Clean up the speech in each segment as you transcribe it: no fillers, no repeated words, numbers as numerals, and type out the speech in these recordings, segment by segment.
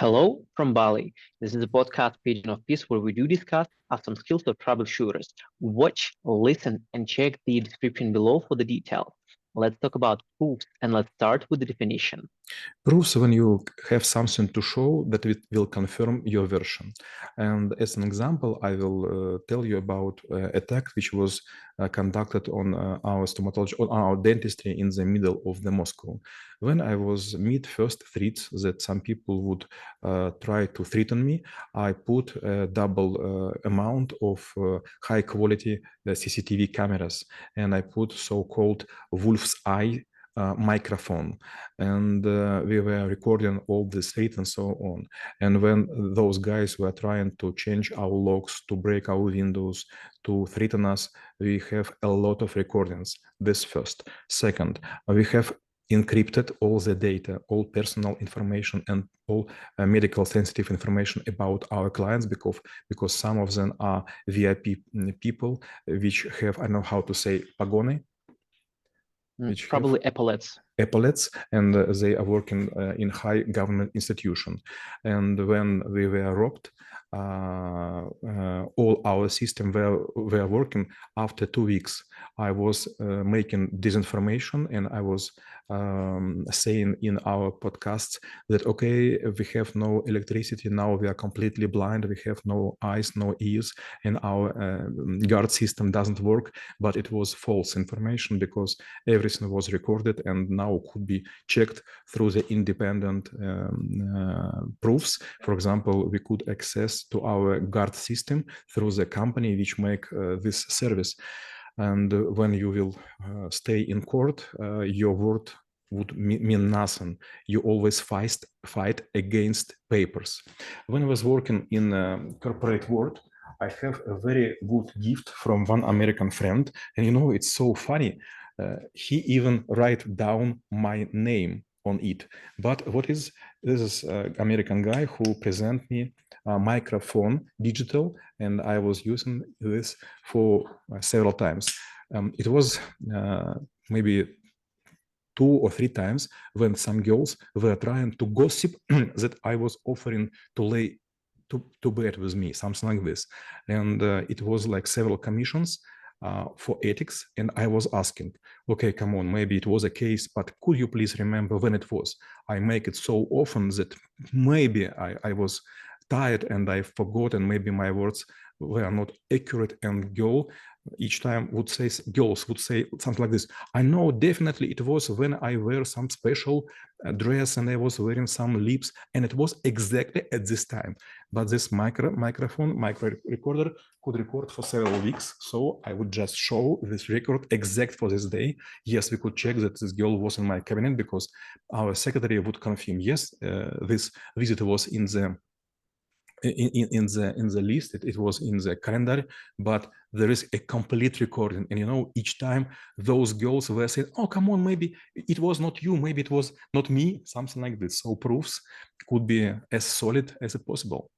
Hello from Bali. This is a podcast page of peace where we do discuss some skills of troubleshooters. Watch, listen, and check the description below for the details. Let's talk about proofs and let's start with the definition. Proofs when you have something to show that it will confirm your version. And as an example, I will tell you about attack which was conducted on our stomatology, on our dentistry in the middle of the Moscow. When I was meet first threats that some people would try to threaten me, I put a double amount of high quality CCTV cameras, and I put so-called wolf's eye microphone, and we were recording all the street and so on. And when those guys were trying to change our locks, to break our windows, to threaten us, we have a lot of recordings. This first. Second, we have encrypted all the data, all personal information, and all medical sensitive information about our clients, because some of them are VIP people which have, I don't know how to say, pagoni, which probably epaulets, and they are working in high government institution. And when we were robbed, all our system were working. After 2 weeks, I was making disinformation, and I was saying in our podcasts that, okay, we have no electricity now, we are completely blind, we have no eyes, no ears, and our guard system doesn't work. But it was false information, because everything was recorded and now could be checked through the independent proofs. For example, we could access to our guard system through the company which make this service. And when you will stay in court, your word would mean nothing. You always fight against papers. When I was working in a corporate world, I have a very good gift from one American friend, and you know, it's so funny. He even write down my name on it. But this is American guy who present me a microphone, digital, and I was using this for several times. It was maybe 2 or 3 times when some girls were trying to gossip that I was offering to lay to bed with me, something like this. And it was like several commissions for ethics, and I was asking, okay, come on, maybe it was a case, but could you please remember when it was? I make it so often that maybe I was tired and I forgot, and maybe my words were not accurate, and each time girls would say something like this. I know definitely it was when I wear some special dress and I was wearing some lips, and it was exactly at this time. But this micro recorder could record for several weeks, so I would just show this record exact for this day. Yes, we could check that this girl was in my cabinet, because our secretary would confirm, yes, this visit was in the list, it was in the calendar, but there is a complete recording. And you know, each time those girls were saying, oh, come on, maybe it was not you, maybe it was not me, something like this. So proofs could be as solid as possible.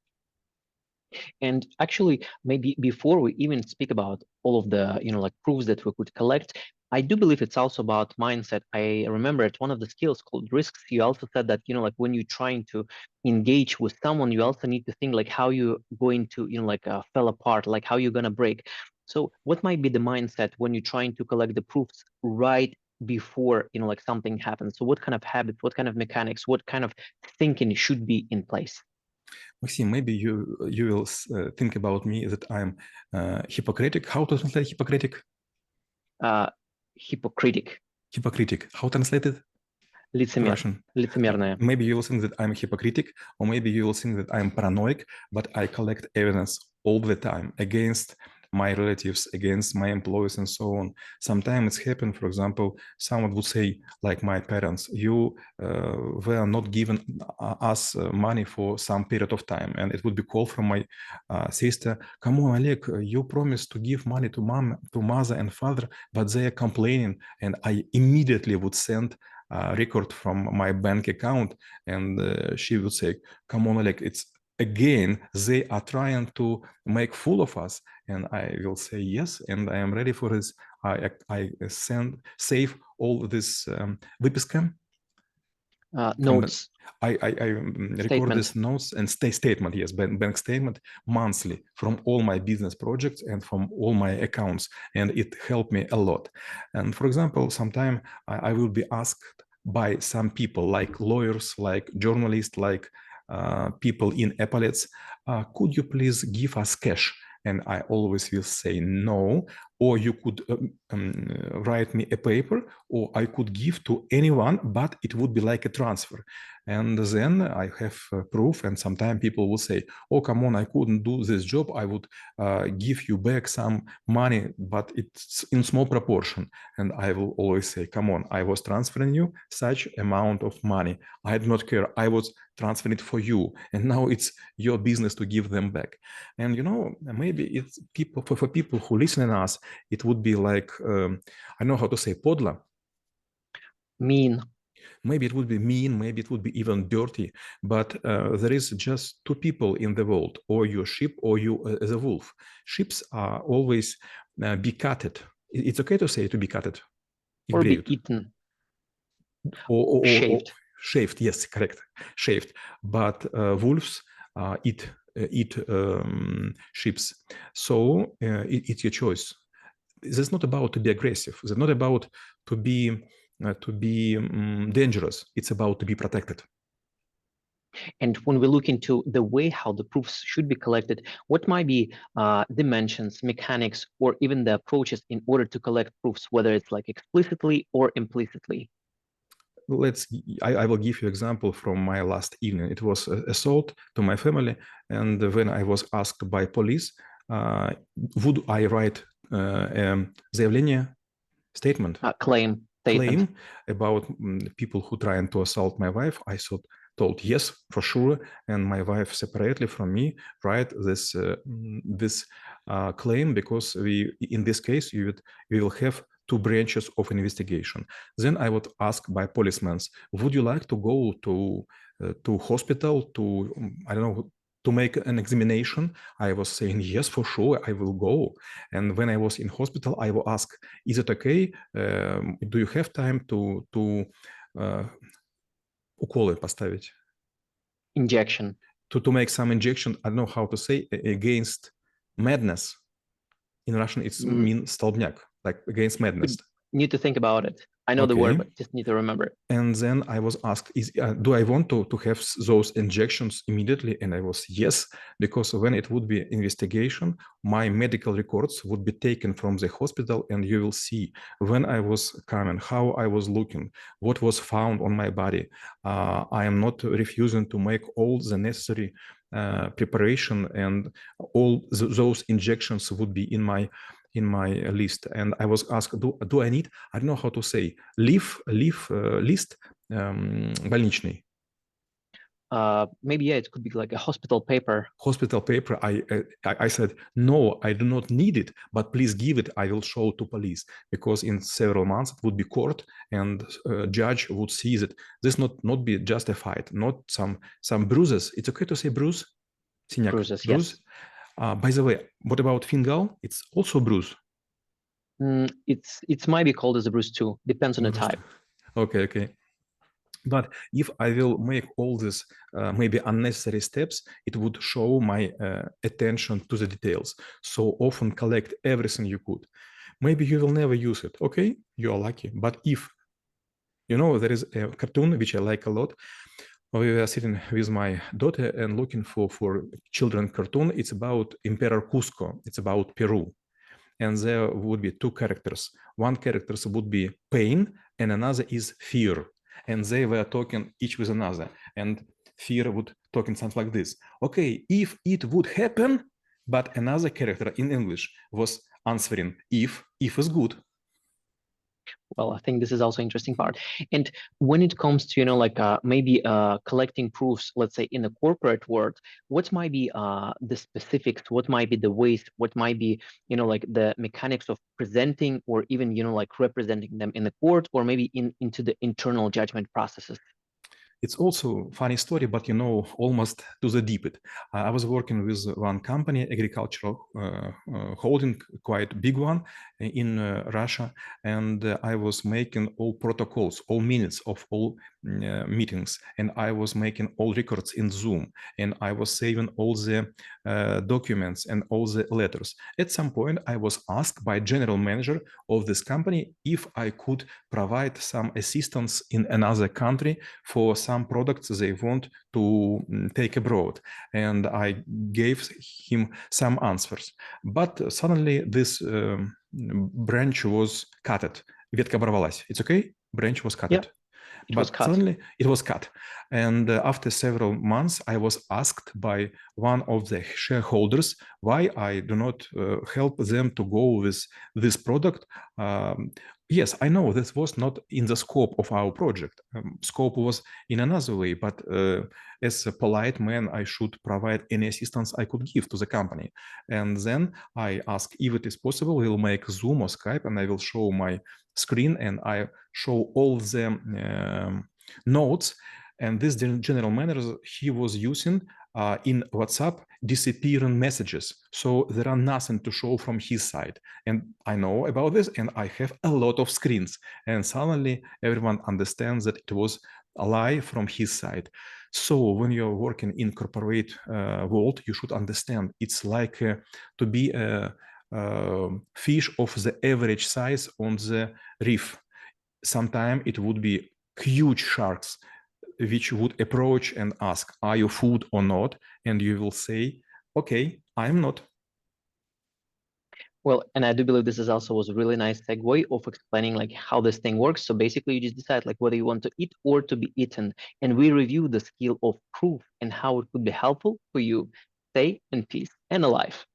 And actually, maybe before we even speak about all of the, like proofs that we could collect, I do believe it's also about mindset. I remember at one of the skills called risks, you also said that, like when you're trying to engage with someone, you also need to think like how you're going to, fell apart, like how you're going to break. So what might be the mindset when you're trying to collect the proofs right before, like something happens? So what kind of habits, what kind of mechanics, what kind of thinking should be in place? Maxim, maybe you will think about me that I'm hypocritic. How to translate hypocritic? Hypocritic. Hypocritic. How translated? Лицемер. Лицемерная. Maybe you will think that I'm hypocritic, or maybe you will think that I'm paranoid, but I collect evidence all the time against my relatives, against my employees, and so on. Sometimes it's happened, for example, someone would say, like my parents, you were not giving us money for some period of time. And it would be called from my sister, come on, Oleg, you promised to give money to mother and father, but they are complaining. And I immediately would send record from my bank account, and she would say, come on, Oleg, it's again, they are trying to make fool of us. And I will say yes, and I am ready for this. I save all this выписка. Notes. I record these notes and statement, yes, bank statement monthly from all my business projects and from all my accounts, and it helped me a lot. And for example, sometime I will be asked by some people, like lawyers, like journalists, like people in epaulets, could you please give us cash? And I always will say no, or you could write me a paper, or I could give to anyone, but it would be like a transfer. And then I have proof, and sometimes people will say, oh, come on, I couldn't do this job. I would give you back some money, but it's in small proportion. And I will always say, come on, I was transferring you such amount of money. I did not care. I was transferring it for you. And now it's your business to give them back. And, you know, maybe it's people, for people who listen to us, it would be like, I know how to say podla. Mean. Maybe it would be mean, maybe it would be even dirty, but there is just two people in the world, or you're sheep or you as a wolf. Sheep are always be cutted. It's okay to say to be cutted. Or be eaten. Or shaved. Shaved, yes, correct. Shaved. But wolves eat sheep. So it's your choice. It's not about to be aggressive. It's not about to be dangerous. It's about to be protected. And when we look into the way how the proofs should be collected, what might be dimensions, mechanics, or even the approaches in order to collect proofs, whether it's like explicitly or implicitly? I will give you an example from my last evening. It was assault to my family, and when I was asked by police, would I write заявление, statement, claim about people who trying to assault my wife, I told yes, for sure, and my wife separately from me write this claim, because in this case we will have two branches of investigation. Then I would ask by policemen, would you like to go to hospital to I don't know, to make an examination? I was saying yes, for sure, I will go. And when I was in hospital, I will ask, is it okay? Do you have time to уколы поставить? Injection. To make some injection, I don't know how to say, against madness. In Russian, it's mean stolbняк, like against madness. Need to think about it. I know the word, but just need to remember it. And then I was asked, do I want to have those injections immediately? And I was yes, because when it would be investigation, my medical records would be taken from the hospital, and you will see when I was coming, how I was looking, what was found on my body. I am not refusing to make all the necessary preparation, and all those injections would be in my list. And I was asked, do I need, I don't know how to say, list больничный. Maybe it could be like a hospital paper. Hospital paper. I said, no, I do not need it, but please give it. I will show to police, because in several months it would be court, and judge would see that this not be justified, not some bruises. It's okay to say bruise? Синяк. Bruises, bruise. Yes. By the way, what about fingal? It's also bruise. It's might be called as a bruise too. Depends on the type. Okay. But if I will make all these maybe unnecessary steps, it would show my attention to the details. So often collect everything you could. Maybe you will never use it. Okay, you are lucky. But if, you know, there is a cartoon which I like a lot. We were sitting with my daughter and looking for children cartoon. It's about Emperor Cusco. It's about Peru. And there would be two characters. One character would be pain, and another is fear. And they were talking each with another. And fear would talking something like this. Okay, if it would happen, but another character in English was answering if is good. Well, I think this is also an interesting part. And when it comes to, you know, like maybe collecting proofs, let's say in the corporate world, what might be the specifics, what might be the ways, what might be, you know, like the mechanics of presenting, or even, you know, like representing them in the court, or maybe into the internal judgment processes? It's also a funny story, but, you know, almost to the deep it. I was working with one company, agricultural holding, quite big one in Russia, and I was making all protocols, all minutes of all meetings, and I was making all records in Zoom, and I was saving all the documents and all the letters. At some point, I was asked by general manager of this company if I could provide some assistance in another country for some products they want to take abroad. And I gave him some answers. But suddenly this branch was cut. Ветка оборвалась. It's okay? Branch was cut. Yeah, it was But cut. suddenly it was cut. And after several months, I was asked by one of the shareholders why I do not help them to go with this product. Yes, I know this was not in the scope of our project. Scope was in another way, but as a polite man, I should provide any assistance I could give to the company. And then I asked if it is possible, we'll make Zoom or Skype, and I will show my screen and I show all the notes. And this general manager, he was using in WhatsApp disappearing messages. So there are nothing to show from his side. And I know about this, and I have a lot of screens. And suddenly everyone understands that it was a lie from his side. So when you're working in corporate world, you should understand it's like to be a fish of the average size on the reef. Sometimes it would be huge sharks which would approach and ask, are you food or not? And you will say, okay, I'm not. Well, and I do believe this is also was a really nice segue of explaining like how this thing works. So basically you just decide like whether you want to eat or to be eaten. And we review the skill of proof and how it could be helpful for you stay in peace and alive.